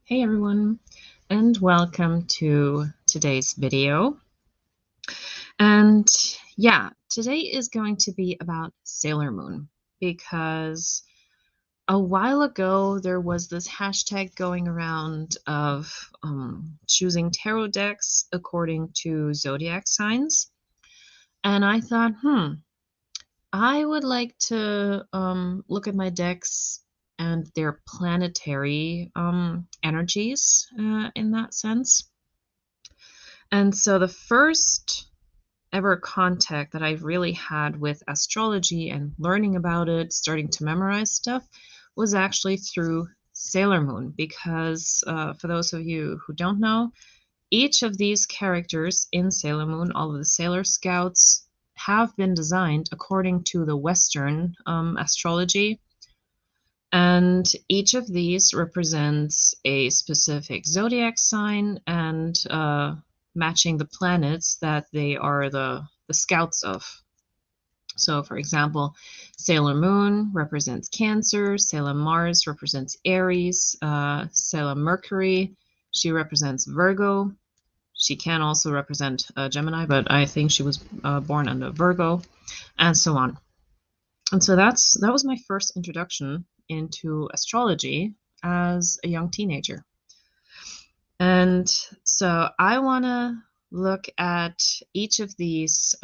Hey everyone, and welcome to today's video. And yeah, today is going to be about Sailor Moon because a while ago there was this hashtag going around of choosing tarot decks according to zodiac signs. And I thought, I would like to look at my decks and their planetary energies in that sense. And so the first ever contact that I've really had with astrology and learning about it, starting to memorize stuff, was actually through Sailor Moon. Because for those of you who don't know, each of these characters in Sailor Moon, all of the Sailor Scouts, have been designed according to the Western astrology. And each of these represents a specific zodiac sign and matching the planets that they are the scouts of. So, for example, Sailor Moon represents Cancer, Salem Mars represents Aries, Salem Mercury, she represents Virgo. She can also represent Gemini, but I think she was born under Virgo, and so on. And so that was my first introduction into astrology as a young teenager. And so I want to look at each of these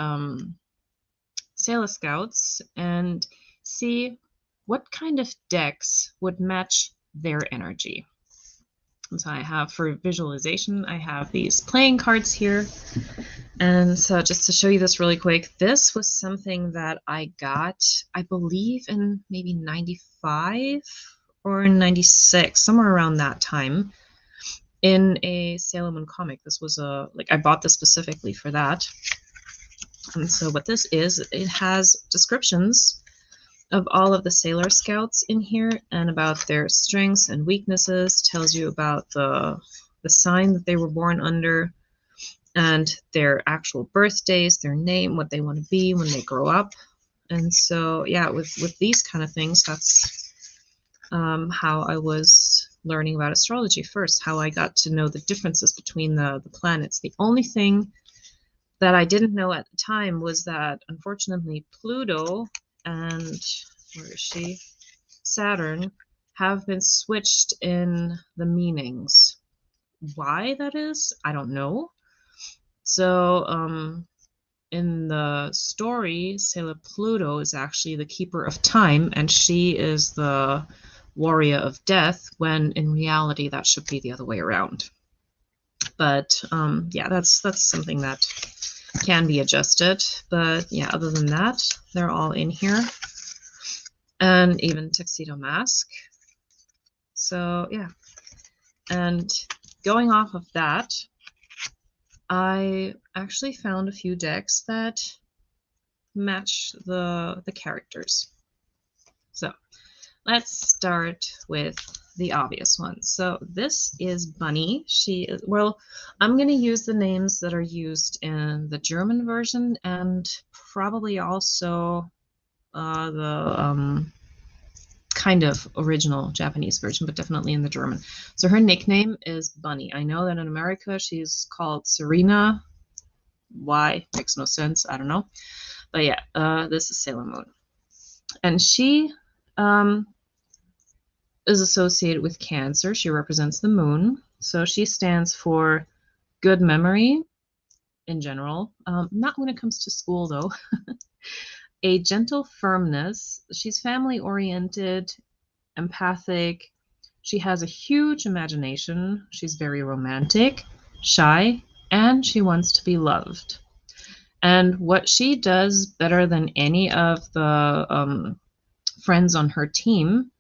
Sailor Scouts and see what kind of decks would match their energy. And so I have, for visualization, I have these playing cards here. And so just to show you this really quick, this was something that I got, I believe, in maybe 95 or 96, somewhere around that time, in a Sailor Moon comic. This was I bought this specifically for that. And so what this is, it has descriptions of all of the Sailor Scouts in here and about their strengths and weaknesses, tells you about the sign that they were born under and their actual birthdays, their name, what they want to be when they grow up. And so, yeah, with these kind of things, that's how I was learning about astrology first, how I got to know the differences between the planets. The only thing that I didn't know at the time was that, unfortunately, Pluto and, where is she? Saturn have been switched in the meanings. Why that is, I don't know. So, in the story, Sailor Pluto is actually the keeper of time, and she is the warrior of death, when in reality that should be the other way around. But yeah, that's something that can be adjusted. But yeah, other than that, they're all in here. And even Tuxedo Mask. So yeah. And going off of that, I actually found a few decks that match the characters. So let's start with the obvious one. So this is Bunny. She is, well, I'm going to use the names that are used in the German version and probably also the kind of original Japanese version, but definitely in the German. So her nickname is Bunny. I know that in America she's called Serena. Why? Makes no sense. I don't know. But yeah, this is Sailor Moon. And she is associated with Cancer. She represents the moon. So she stands for good memory in general. Not when it comes to school, though. A gentle firmness. She's family-oriented, empathic. She has a huge imagination. She's very romantic, shy, and she wants to be loved. And what she does better than any of the friends on her team,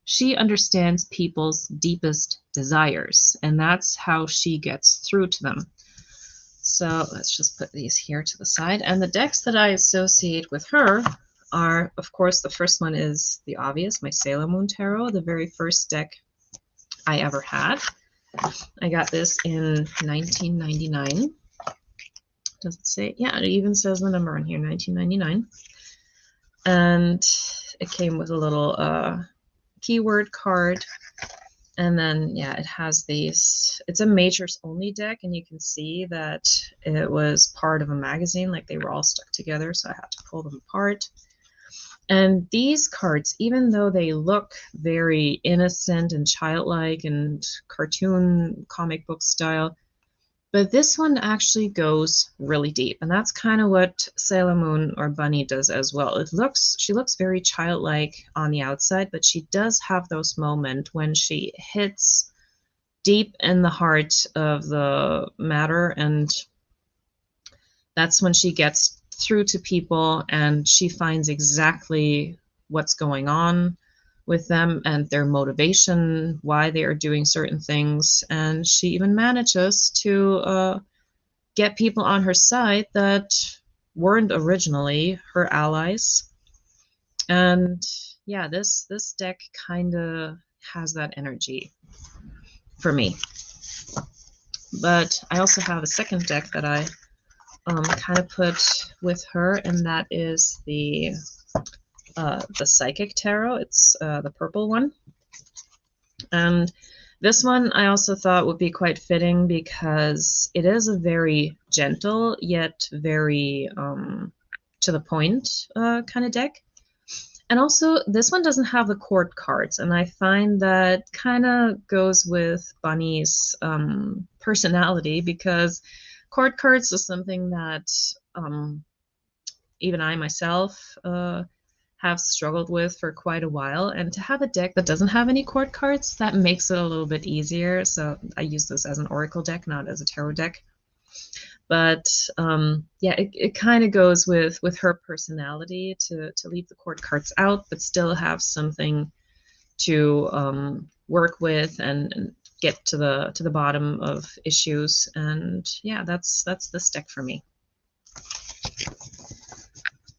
she understands people's deepest desires, and that's how she gets through to them. So let's just put these here to the side. And the decks that I associate with her are, of course, the first one is the obvious, my Sailor Moon Tarot, the very first deck I ever had. I got this in 1999. Does it say? Yeah, it even says the number on here, 1999. And it came with a little keyword card And then, yeah, it has these, it's a majors only deck, and you can see that it was part of a magazine, like they were all stuck together, so I had to pull them apart. And these cards, even though they look very innocent and childlike and cartoon comic book style, but this one actually goes really deep, and that's kind of what Sailor Moon or Bunny does as well. She looks very childlike on the outside, but she does have those moments when she hits deep in the heart of the matter, and that's when she gets through to people and she finds exactly what's going on with them and their motivation, why they are doing certain things. And she even manages to get people on her side that weren't originally her allies. And yeah, this deck kind of has that energy for me. But I also have a second deck that I kind of put with her, and that is the Psychic Tarot. It's the purple one. And this one I also thought would be quite fitting because it is a very gentle yet very to the point kind of deck. And also, this one doesn't have the court cards, and I find that kind of goes with Bunny's personality, because court cards is something that even I myself have struggled with for quite a while, and to have a deck that doesn't have any court cards, that makes it a little bit easier. So I use this as an oracle deck, not as a tarot deck. But yeah, it kind of goes with her personality to leave the court cards out, but still have something to work with and get to the bottom of issues. And yeah, that's this deck for me.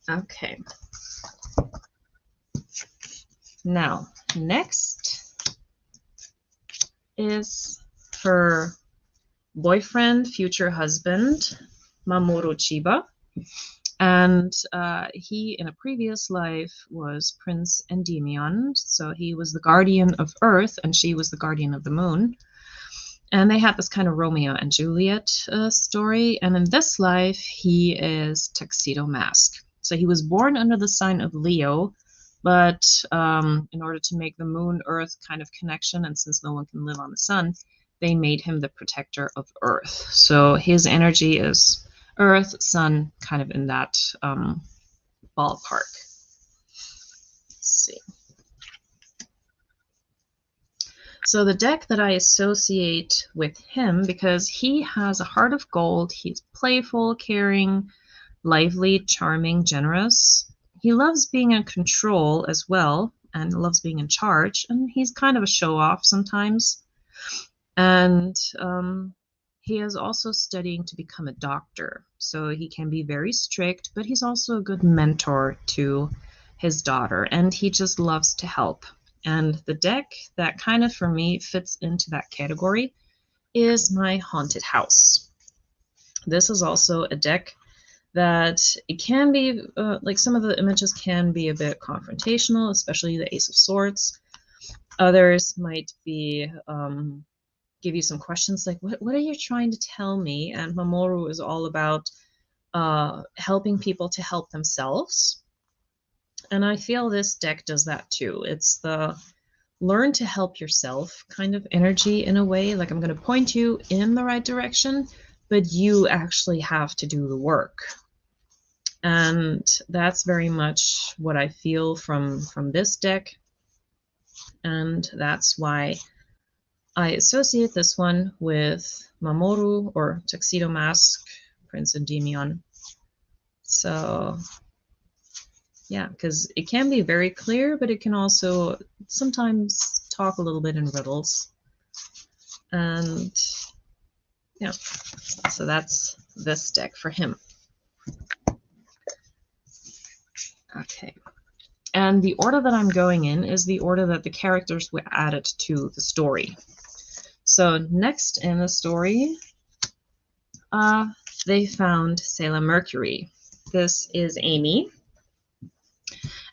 Okay. Now, next is her boyfriend, future husband, Mamoru Chiba. And he, in a previous life, was Prince Endymion. So he was the guardian of Earth, and she was the guardian of the moon. And they had this kind of Romeo and Juliet story. And in this life, he is Tuxedo Mask. So he was born under the sign of Leo, but in order to make the moon-Earth kind of connection, and since no one can live on the sun, they made him the protector of Earth. So his energy is Earth, Sun, kind of in that ballpark. Let's see. So the deck that I associate with him, because he has a heart of gold, he's playful, caring, lively, charming, generous. He loves being in control as well, and loves being in charge, and he's kind of a show-off sometimes. And he is also studying to become a doctor, so he can be very strict, but he's also a good mentor to his daughter, and he just loves to help. And the deck that kind of, for me, fits into that category is my Haunted House. This is also a deck that it can be, like some of the images can be a bit confrontational, especially the Ace of Swords. Others might be give you some questions like, what are you trying to tell me? And Mamoru is all about helping people to help themselves. And I feel this deck does that too. It's the learn to help yourself kind of energy in a way. Like, I'm going to point you in the right direction, but you actually have to do the work. And that's very much what I feel from this deck. And that's why I associate this one with Mamoru, or Tuxedo Mask, Prince Endymion. So yeah, because it can be very clear, but it can also sometimes talk a little bit in riddles. And yeah, so that's this deck for him. Okay. And the order that I'm going in is the order that the characters were added to the story. So next in the story, they found Salem Mercury. This is Amy.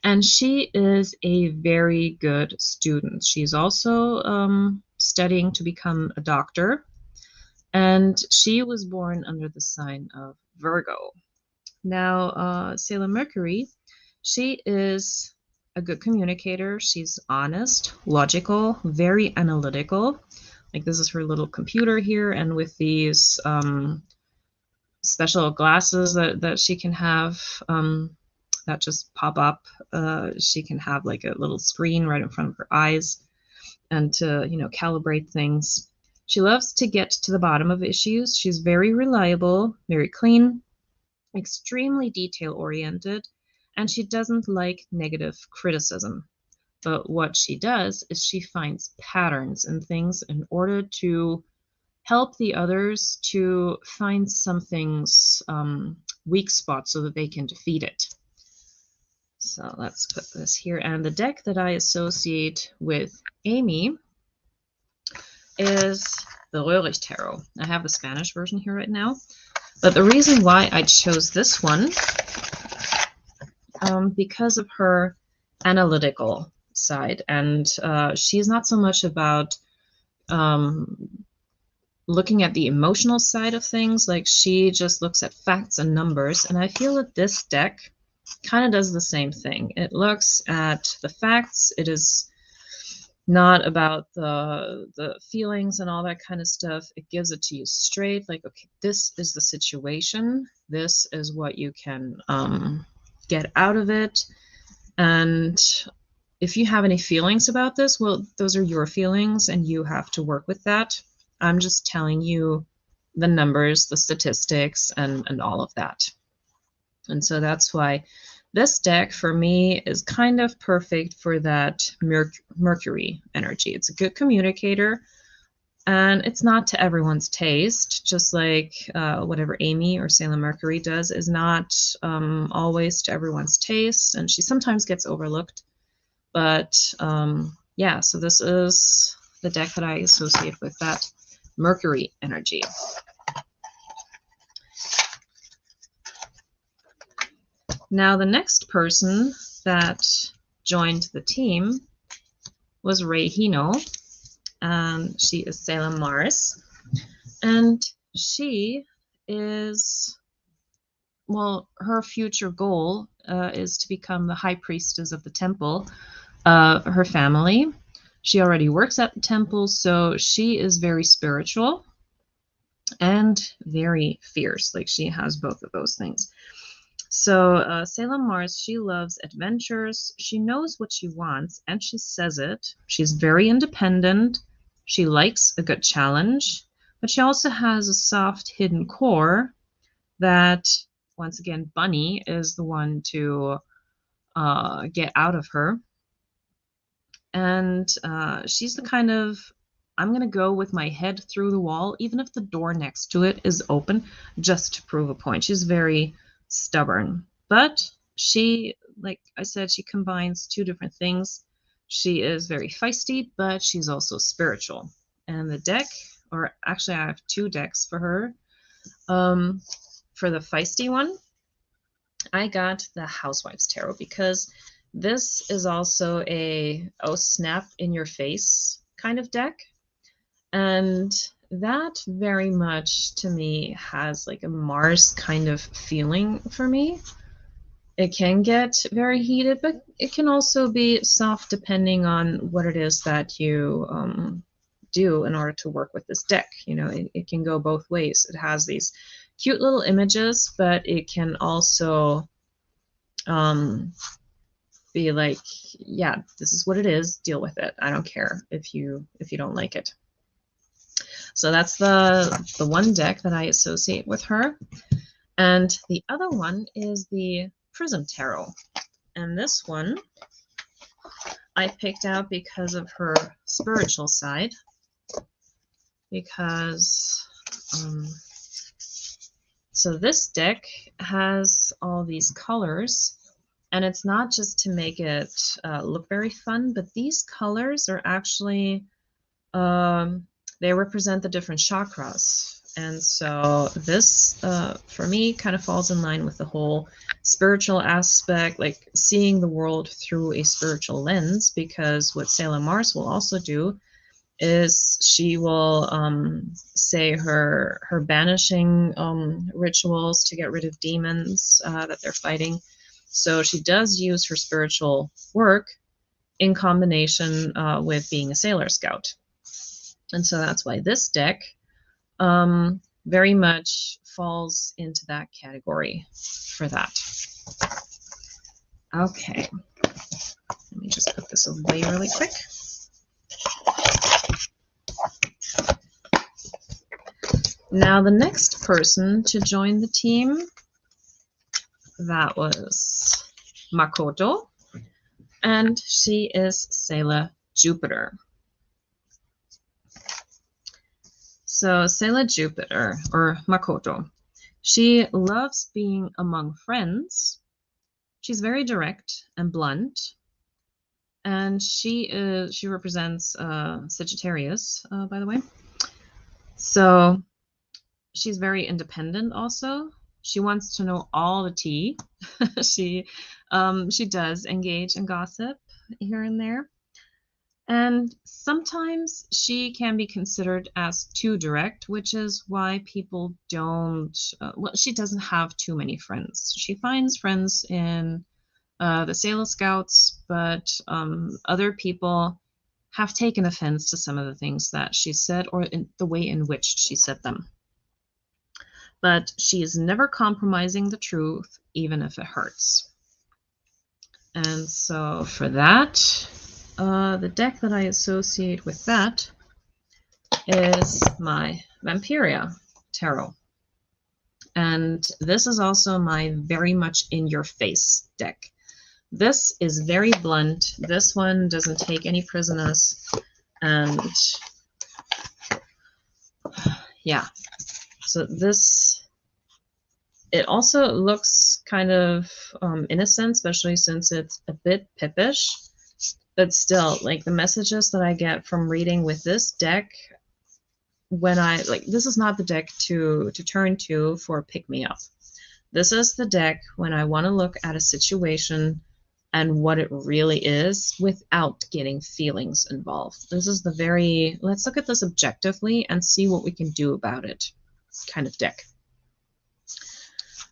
And she is a very good student. She's also studying to become a doctor, and she was born under the sign of Virgo. Now, Salem Mercury, she is a good communicator. She's honest, logical, very analytical. Like, this is her little computer here, and with these special glasses that she can have that just pop up, she can have like a little screen right in front of her eyes, and to, you know, calibrate things. She loves to get to the bottom of issues. She's very reliable, very clean, extremely detail oriented, and she doesn't like negative criticism. But what she does is she finds patterns in things in order to help the others to find something's weak spot so that they can defeat it. So let's put this here. And the deck that I associate with Amy is the Röhrig Tarot. I have the Spanish version here right now. But the reason why I chose this one, because of her analytical side. And she's not so much about looking at the emotional side of things. Like, she just looks at facts and numbers. And I feel that this deck kind of does the same thing. It looks at the facts. It is not about the feelings and all that kind of stuff. It gives it to you straight. Like, okay, this is the situation. This is what you can get out of it. And if you have any feelings about this, well, those are your feelings and you have to work with that. I'm just telling you the numbers, the statistics, and all of that. And so that's why this deck for me is kind of perfect for that Mercury energy. It's a good communicator, and it's not to everyone's taste, just like whatever Amy or Salem Mercury does is not always to everyone's taste, and she sometimes gets overlooked. But yeah, so this is the deck that I associate with that Mercury energy. Now, the next person that joined the team was Röhrig, and she is Salem Mars. And she is, well, her future goal is to become the high priestess of the temple of her family. She already works at the temple, so she is very spiritual and very fierce. Like, she has both of those things. So Salem Mars, she loves adventures. She knows what she wants, and she says it. She's very independent. She likes a good challenge, but she also has a soft hidden core that, once again, Bunny is the one to get out of her. And she's the kind of, I'm going to go with my head through the wall, even if the door next to it is open, just to prove a point. She's very stubborn, but she, like I said, she combines two different things. She is very feisty, but she's also spiritual. And the deck, or actually I have two decks for her. For the feisty one, I got the Housewives Tarot, because this is also a oh snap in your face kind of deck. And that very much to me has like a Mars kind of feeling for me. It can get very heated, but it can also be soft depending on what it is that you do in order to work with this deck. You know, it can go both ways. It has these cute little images, but it can also be like, yeah, this is what it is, deal with it. I don't care if you don't like it. So that's the one deck that I associate with her. And the other one is the Prism Tarot. And this one I picked out because of her spiritual side. Because, so this deck has all these colors. And it's not just to make it look very fun, but these colors are actually, they represent the different chakras. And so this, for me, kind of falls in line with the whole spiritual aspect, like seeing the world through a spiritual lens, because what Salem Mars will also do is she will say her banishing rituals to get rid of demons that they're fighting. So she does use her spiritual work in combination with being a Sailor Scout. And so that's why this deck very much falls into that category for that. Okay, let me just put this away really quick. Now the next person to join the team, that was Makoto, and she is Sailor Jupiter. So Sailor Jupiter, or Makoto, she loves being among friends. She's very direct and blunt, and she represents Sagittarius, by the way. So she's very independent also. She wants to know all the tea. she does engage in gossip here and there. And sometimes she can be considered as too direct, which is why people don't, well, she doesn't have too many friends. She finds friends in the Sailor Scouts, but other people have taken offense to some of the things that she said or in the way in which she said them. But she is never compromising the truth, even if it hurts. And so for that, the deck that I associate with that is my Vampyria tarot. And this is also my very much in your face deck. This is very blunt. This one doesn't take any prisoners. And yeah, so this, it also looks kind of innocent, especially since it's a bit pippish. But still, like the messages that I get from reading with this deck, when I, like, this is not the deck to turn to for pick me up. This is the deck when I want to look at a situation and what it really is without getting feelings involved. This is the very, let's look at this objectively and see what we can do about it kind of deck.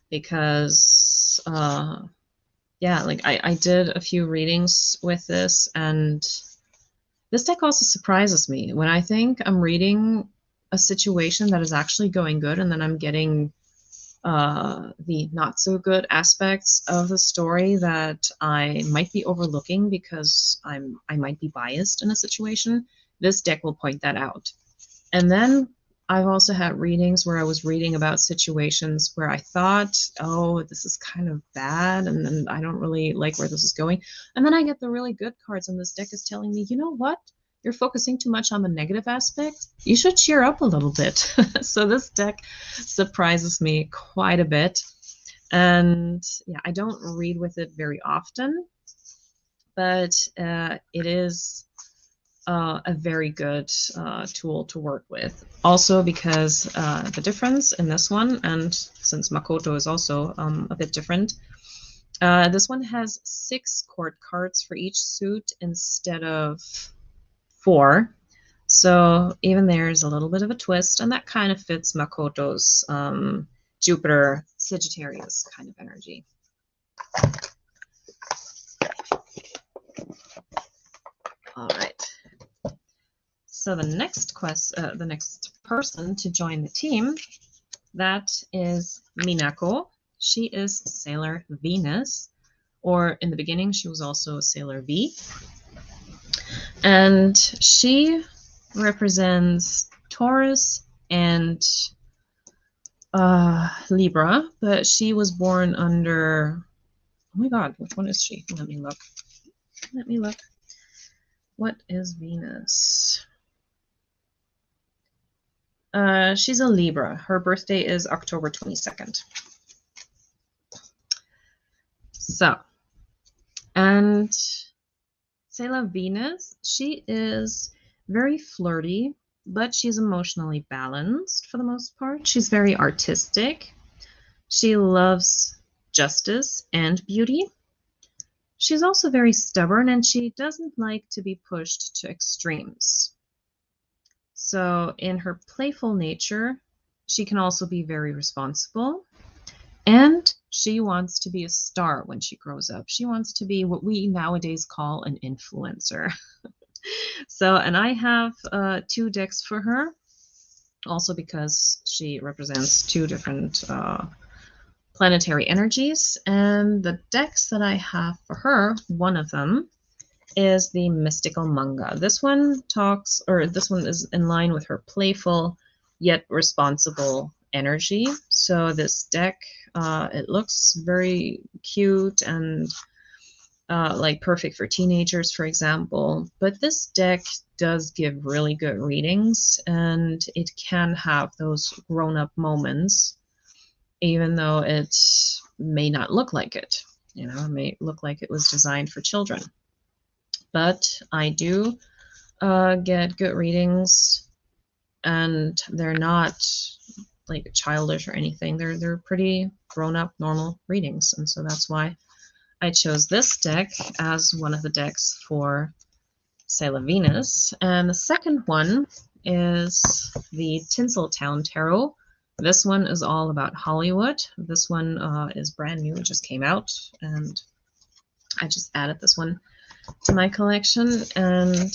Because, yeah, like I did a few readings with this, and this deck also surprises me. When I think I'm reading a situation that is actually going good, and then I'm getting the not so good aspects of the story that I might be overlooking because I might be biased in a situation, this deck will point that out. And then I've also had readings where I was reading about situations where I thought, oh, this is kind of bad, and then I don't really like where this is going. And then I get the really good cards, and this deck is telling me, you know what? You're focusing too much on the negative aspects. You should cheer up a little bit. So this deck surprises me quite a bit. And yeah, I don't read with it very often, but it is a very good tool to work with. Also because the difference in this one, and since Makoto is also a bit different, this one has 6 court cards for each suit instead of 4. So even there's a little bit of a twist, and that kind of fits Makoto's Jupiter Sagittarius kind of energy. All right. So the next person to join the team, that is Minako. She is Sailor Venus, or in the beginning she was also Sailor V. And she represents Taurus and Libra, but she was born under, oh my god, which one is she? Let me look. Let me look. What is Venus? She's a Libra. Her birthday is October 22nd. So, and Sailor Venus, she is very flirty, but she's emotionally balanced for the most part. She's very artistic. She loves justice and beauty. She's also very stubborn, and she doesn't like to be pushed to extremes. So in her playful nature, she can also be very responsible. And she wants to be a star when she grows up. She wants to be what we nowadays call an influencer. So, and I have 2 decks for her, also because she represents 2 different planetary energies. And the decks that I have for her, one of them is the Mystical Manga. This one is in line with her playful yet responsible energy. So this deck, it looks very cute and like perfect for teenagers, for example. But this deck does give really good readings, and it can have those grown-up moments, even though it may not look like it. You know, it may look like it was designed for children. But I do get good readings, and they're not like childish or anything. They're pretty grown-up, normal readings, and so that's why I chose this deck as one of the decks for Salem Venus. And the second one is the Tinseltown Tarot. This one is all about Hollywood. This one is brand new. It just came out, and I just added this one to my collection. And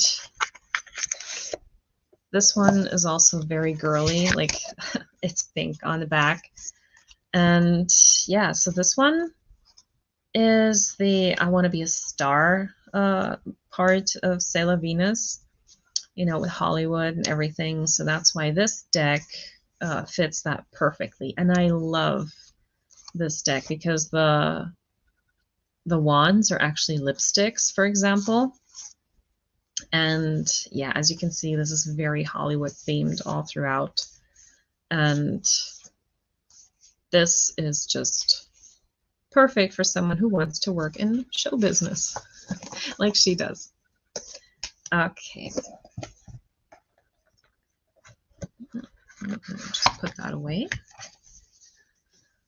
this one is also very girly, like it's pink on the back. And yeah, so this one is the I want to be a star part of Salem Venus, you know, with Hollywood and everything. So that's why this deck fits that perfectly. And I love this deck because the wands are actually lipsticks, for example. And yeah, as you can see, this is very Hollywood themed all throughout. And this is just perfect for someone who wants to work in show business like she does. Okay. Just put that away.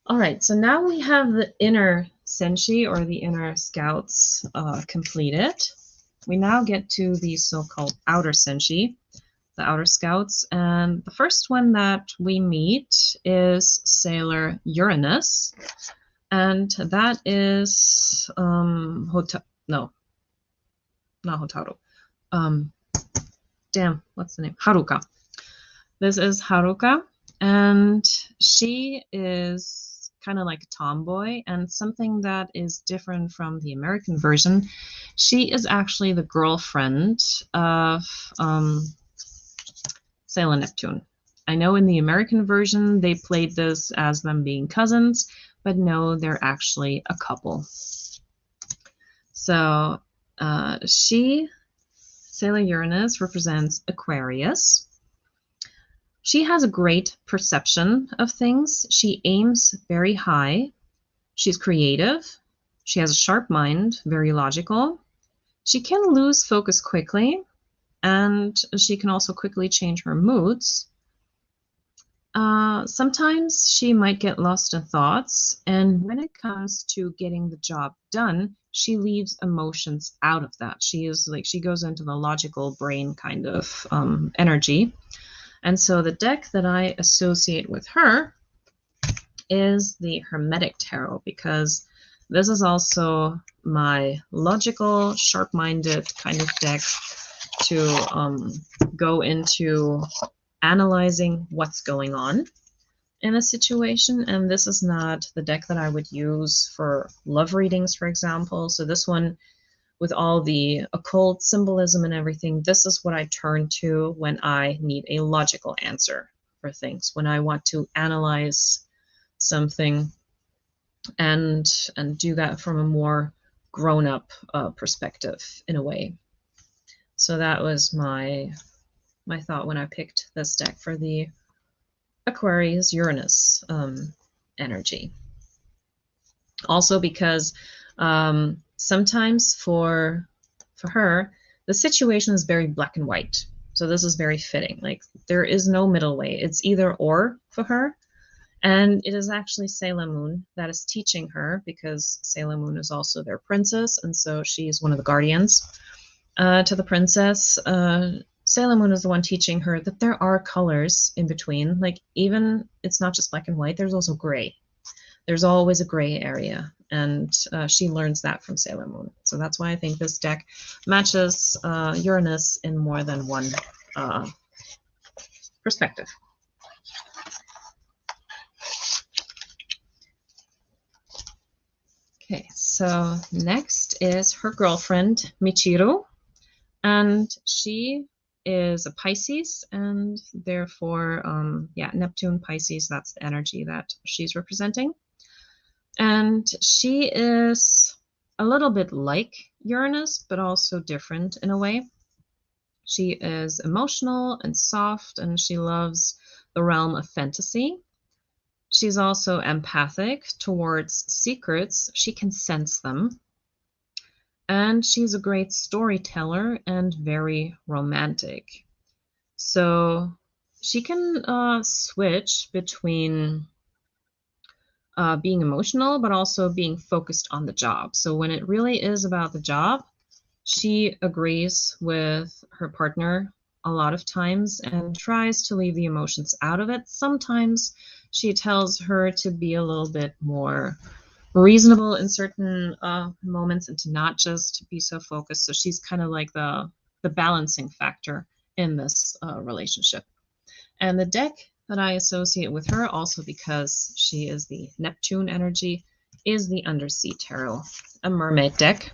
All right, so now we have the inner senshi, or the inner scouts, completed. We now get to the so-called outer senshi, the outer scouts, and the first one that we meet is Sailor Uranus, and that is not Hotaru. What's the name? Haruka. This is Haruka, and she is kind of like a tomboy, and something that is different from the American version, she is actually the girlfriend of Sailor Neptune. I know in the American version they played this as them being cousins, but no, they're actually a couple. So Sailor Uranus, represents Aquarius. She has a great perception of things. She aims very high. She's creative. She has a sharp mind, very logical. She can lose focus quickly, and she can also quickly change her moods. Sometimes she might get lost in thoughts, and when it comes to getting the job done, she leaves emotions out of that. She goes into the logical brain kind of energy. And so the deck that I associate with her is the Hermetic Tarot, because this is also my logical, sharp-minded kind of deck to go into analyzing what's going on in a situation. And this is not the deck that I would use for love readings, for example. So this one, with all the occult symbolism and everything, this is what I turn to when I need a logical answer for things, when I want to analyze something and do that from a more grown-up perspective in a way. So that was my thought when I picked this deck for the Aquarius Uranus energy. Also because sometimes for her, the situation is very black and white. So this is very fitting. Like, there is no middle way. It's either or for her. And it is actually Salem Moon that is teaching her, because Salem Moon is also their princess, and so she is one of the guardians to the princess. Salem Moon is the one teaching her that there are colors in between. Like, even it's not just black and white, there's also gray. There's always a gray area, and she learns that from Sailor Moon. So that's why I think this deck matches Uranus in more than one perspective. Okay, so next is her girlfriend, Michiru, and she is a Pisces, and therefore, yeah, Neptune, Pisces, that's the energy that she's representing. And she is a little bit like Uranus, but also different in a way. She is emotional and soft, and she loves the realm of fantasy. She's also empathic towards secrets. She can sense them. And she's a great storyteller and very romantic. So she can switch between being emotional, but also being focused on the job. So when it really is about the job, she agrees with her partner a lot of times and tries to leave the emotions out of it. Sometimes she tells her to be a little bit more reasonable in certain moments and to not just be so focused. So she's kind of like the balancing factor in this relationship. And the deck that I associate with her, also because she is the Neptune energy, is the Undersea Tarot, a mermaid deck.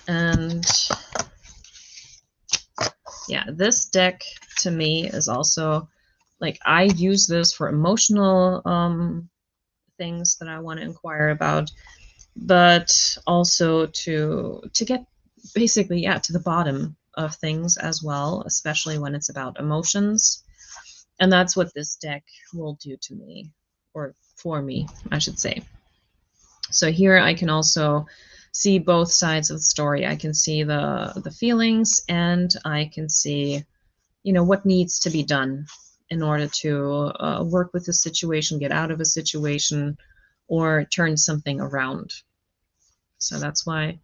And yeah, this deck to me is also like, I use this for emotional things that I want to inquire about, but also to get basically, yeah, to the bottom of things as well, especially when it's about emotions. And that's what this deck will do to me, or for me, I should say. So here I can also see both sides of the story. I can see the feelings, and I can see, you know, what needs to be done in order to work with the situation, get out of a situation, or turn something around. So that's why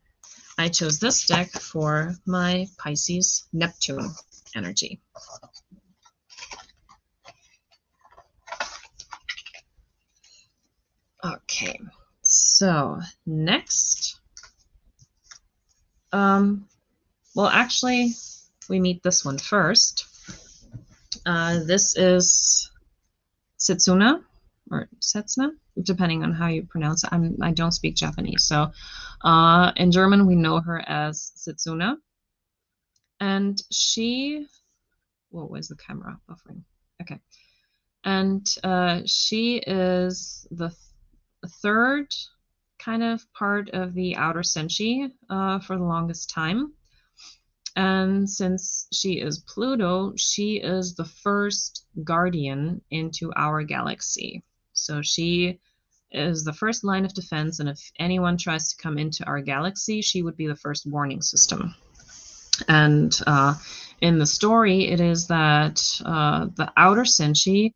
I chose this deck for my Pisces Neptune energy. Okay, so next, well, actually, we meet this one first. This is Setsuna, or Setsuna, depending on how you pronounce it. I don't speak Japanese, so in German we know her as Setsuna. And she, what was the camera buffering? Okay. And she is the third kind of part of the outer senshi for the longest time. And since she is Pluto, she is the first guardian into our galaxy. So she is the first line of defense, and if anyone tries to come into our galaxy, she would be the first warning system. And in the story, it is that the outer senshi,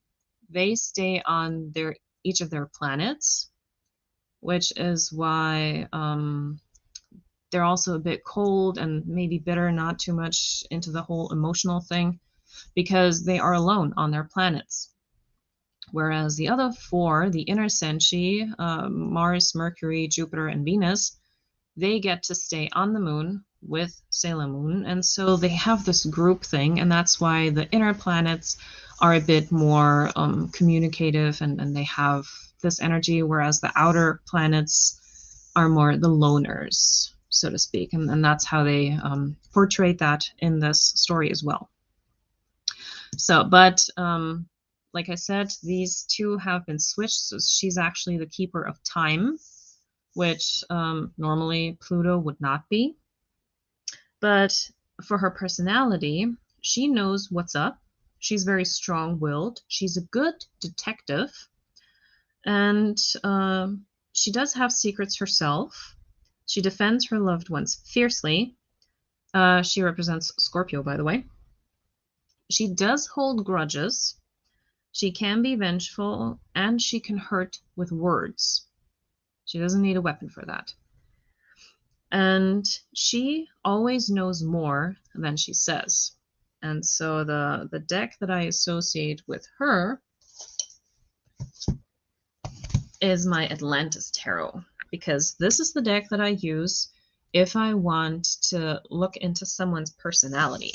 they stay on each of their planets, which is why they're also a bit cold and maybe bitter, not too much into the whole emotional thing, because they are alone on their planets. Whereas the other four, the inner senshi, Mars, Mercury, Jupiter, and Venus, they get to stay on the moon with Salem Moon, and so they have this group thing, and that's why the inner planets are a bit more communicative, and they have this energy, whereas the outer planets are more the loners, so to speak, and that's how they portray that in this story as well. So, but like I said, these two have been switched, so she's actually the keeper of time, which normally Pluto would not be. But for her personality, she knows what's up. She's very strong-willed. She's a good detective. And she does have secrets herself. She defends her loved ones fiercely. She represents Scorpio, by the way. She does hold grudges. She can be vengeful, and she can hurt with words. She doesn't need a weapon for that. And she always knows more than she says. And so the deck that I associate with her is my Atlantis Tarot, because this is the deck that I use if I want to look into someone's personality.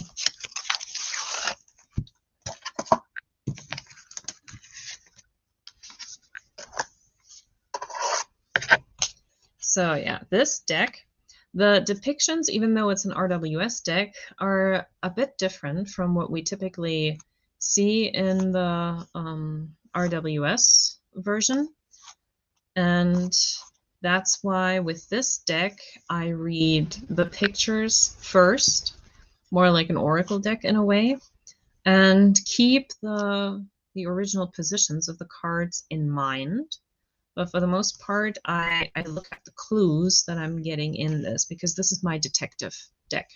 So yeah, this deck, the depictions, even though it's an RWS deck, are a bit different from what we typically see in the RWS version. And that's why with this deck, I read the pictures first, more like an oracle deck in a way, and keep the original positions of the cards in mind. But for the most part, I look at the clues that I'm getting in this, because this is my detective deck.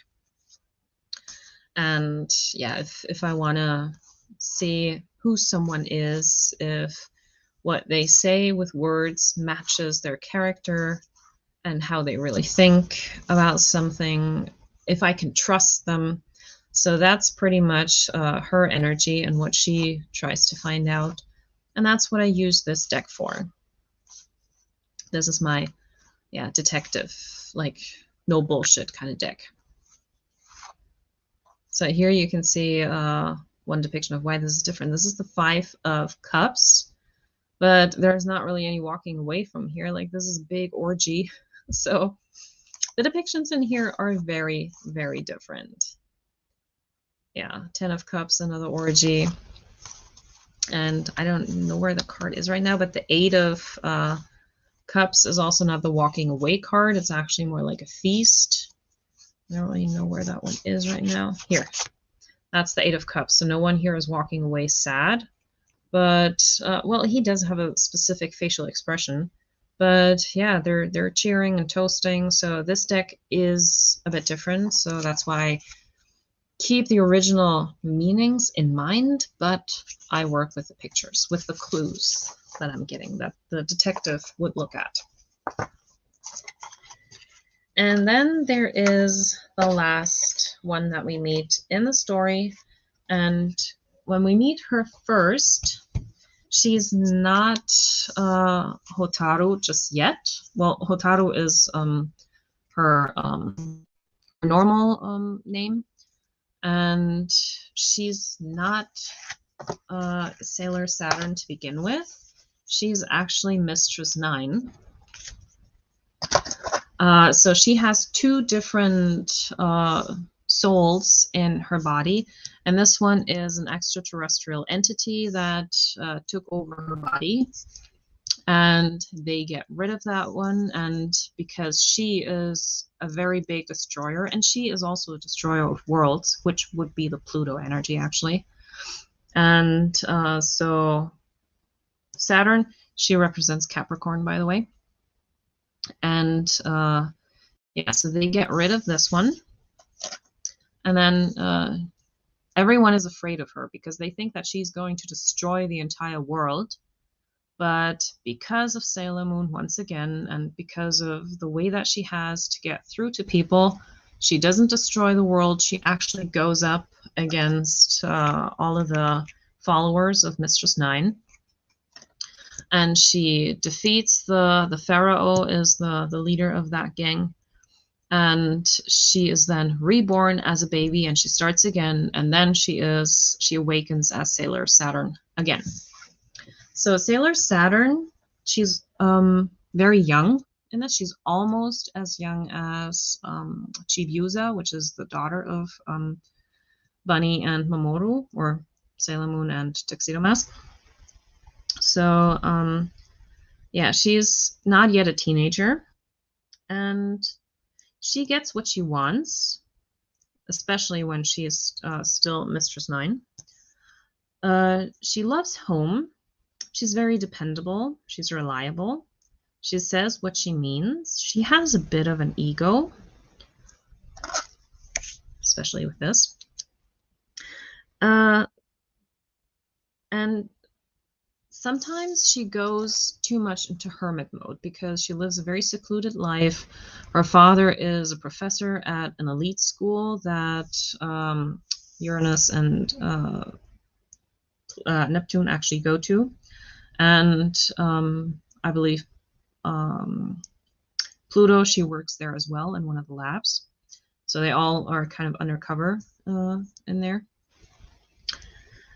And yeah, if I want to see who someone is, if what they say with words matches their character and how they really think about something, if I can trust them. So that's pretty much her energy and what she tries to find out. And that's what I use this deck for. This is my, yeah, detective, like no bullshit kind of deck. So here you can see one depiction of why this is different. This is the 5 of Cups, but there's not really any walking away from here. Like, this is a big orgy. So the depictions in here are very, very different. Yeah, 10 of Cups, another orgy. And I don't know where the card is right now, but the 8 of Cups is also not the walking away card. It's actually more like a feast. I don't really know where that one is right now. Here. That's the 8 of Cups. So no one here is walking away sad. But, well, he does have a specific facial expression. But, yeah, they're cheering and toasting. So this deck is a bit different. So that's why I keep the original meanings in mind. But I work with the pictures, with the clues that I'm getting, that the detective would look at. And then there is the last one that we meet in the story. And when we meet her first, she's not Hotaru just yet. Well, Hotaru is her normal name. And she's not Sailor Saturn to begin with. She's actually Mistress 9. So she has 2 different souls in her body, and this one is an extraterrestrial entity that took over her body, and they get rid of that one, and because she is a very big destroyer, and she is also a destroyer of worlds, which would be the Pluto energy, actually. And so Saturn, she represents Capricorn, by the way. And yeah, so they get rid of this one. And then everyone is afraid of her because they think that she's going to destroy the entire world. But because of Salem Moon, once again, and because of the way that she has to get through to people, she doesn't destroy the world. She actually goes up against all of the followers of Mistress 9. And she defeats the Pharaoh, is the leader of that gang. And she is then reborn as a baby, and she starts again, and then she awakens as Sailor Saturn again. So Sailor Saturn, she's very young in that. She's almost as young as Chibiusa, which is the daughter of Bunny and Mamoru, or Sailor Moon and Tuxedo Mask. So yeah, she's not yet a teenager, and she gets what she wants, especially when she is still Mistress 9. She loves home. She's very dependable. She's reliable. She says what she means. She has a bit of an ego. especially with this. And sometimes she goes too much into hermit mode because she lives a very secluded life. Her father is a professor at an elite school that Uranus and Neptune actually go to. And I believe Pluto, she works there as well in one of the labs. So they all are kind of undercover in there.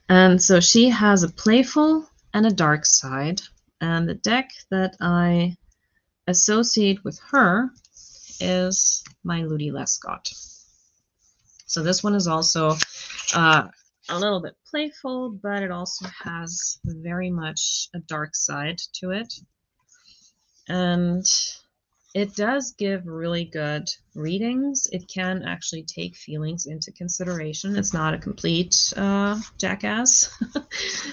And so she has a playful and a dark side. And the deck that I associate with her is my Ludy Lescot. So this one is also a little bit playful, but it also has very much a dark side to it. And it does give really good readings. It can actually take feelings into consideration. It's not a complete jackass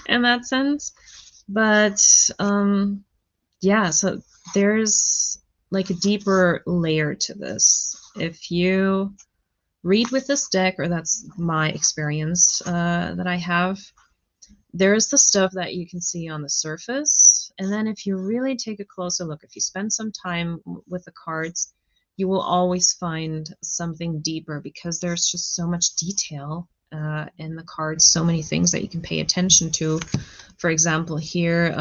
in that sense. But yeah, so there's like a deeper layer to this. If you read with this deck, or that's my experience that I have, there's the stuff that you can see on the surface. And then if you really take a closer look, if you spend some time with the cards, you will always find something deeper because there's just so much detail in the cards, so many things that you can pay attention to. For example, here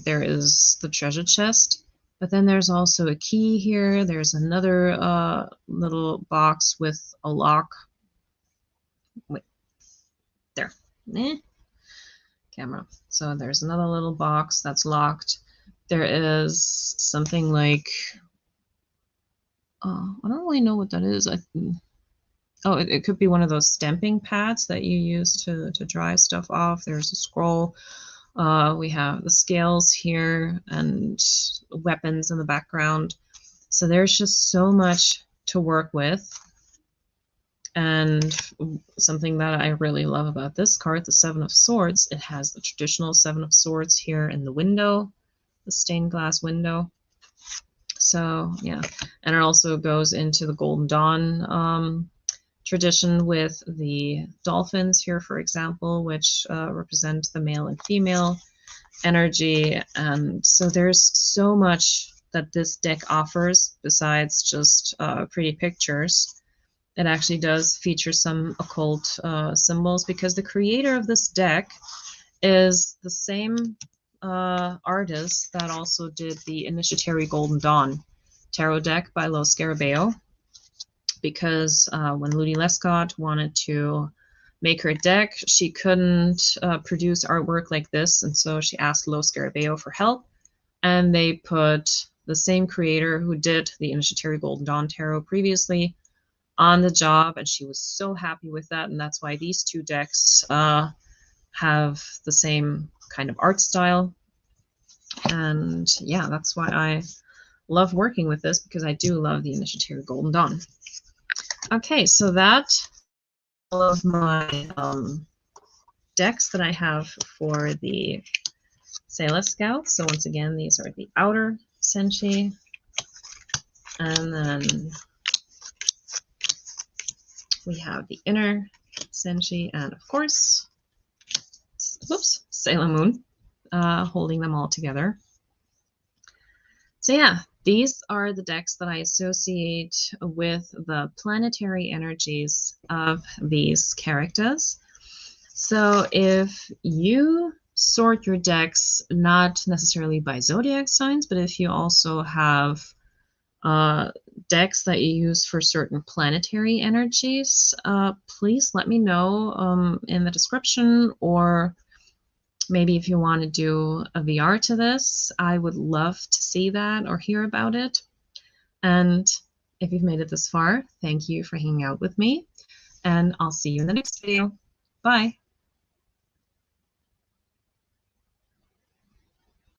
there is the treasure chest, but then there's also a key here. There's another little box with a lock. Wait, there. Camera. So there's another little box that's locked. There is something like, I don't really know what that is. It could be one of those stamping pads that you use to dry stuff off. There's a scroll. We have the scales here and weapons in the background. So there's just so much to work with. And something that I really love about this card, the Seven of Swords, it has the traditional Seven of Swords here in the window, the stained glass window. So yeah, and it also goes into the Golden Dawn tradition with the dolphins here, for example, which represent the male and female energy. And so there's so much that this deck offers besides just pretty pictures. It actually does feature some occult symbols because the creator of this deck is the same artist that also did the Initiatory Golden Dawn tarot deck by Lo Scarabeo. Because when Ludy Lescot wanted to make her deck, she couldn't produce artwork like this, and so she asked Lo Scarabeo for help, and they put the same creator who did the Initiatory Golden Dawn tarot previously on the job, and she was so happy with that, and that's why these two decks have the same kind of art style. And yeah, that's why I love working with this, because I do love the Initiatory Golden Dawn. Okay, so that's all of my decks that I have for the Sailor Scouts. So once again, these are the outer Senshi, and then we have the inner Senshi, and of course, whoops, Sailor Moon, holding them all together. So yeah, these are the decks that I associate with the planetary energies of these characters. So if you sort your decks not necessarily by zodiac signs, but if you also have decks that you use for certain planetary energies, please let me know in the description, or maybe if you want to do a VR to this, I would love to see that or hear about it. And if you've made it this far, thank you for hanging out with me, and I'll see you in the next video. Bye.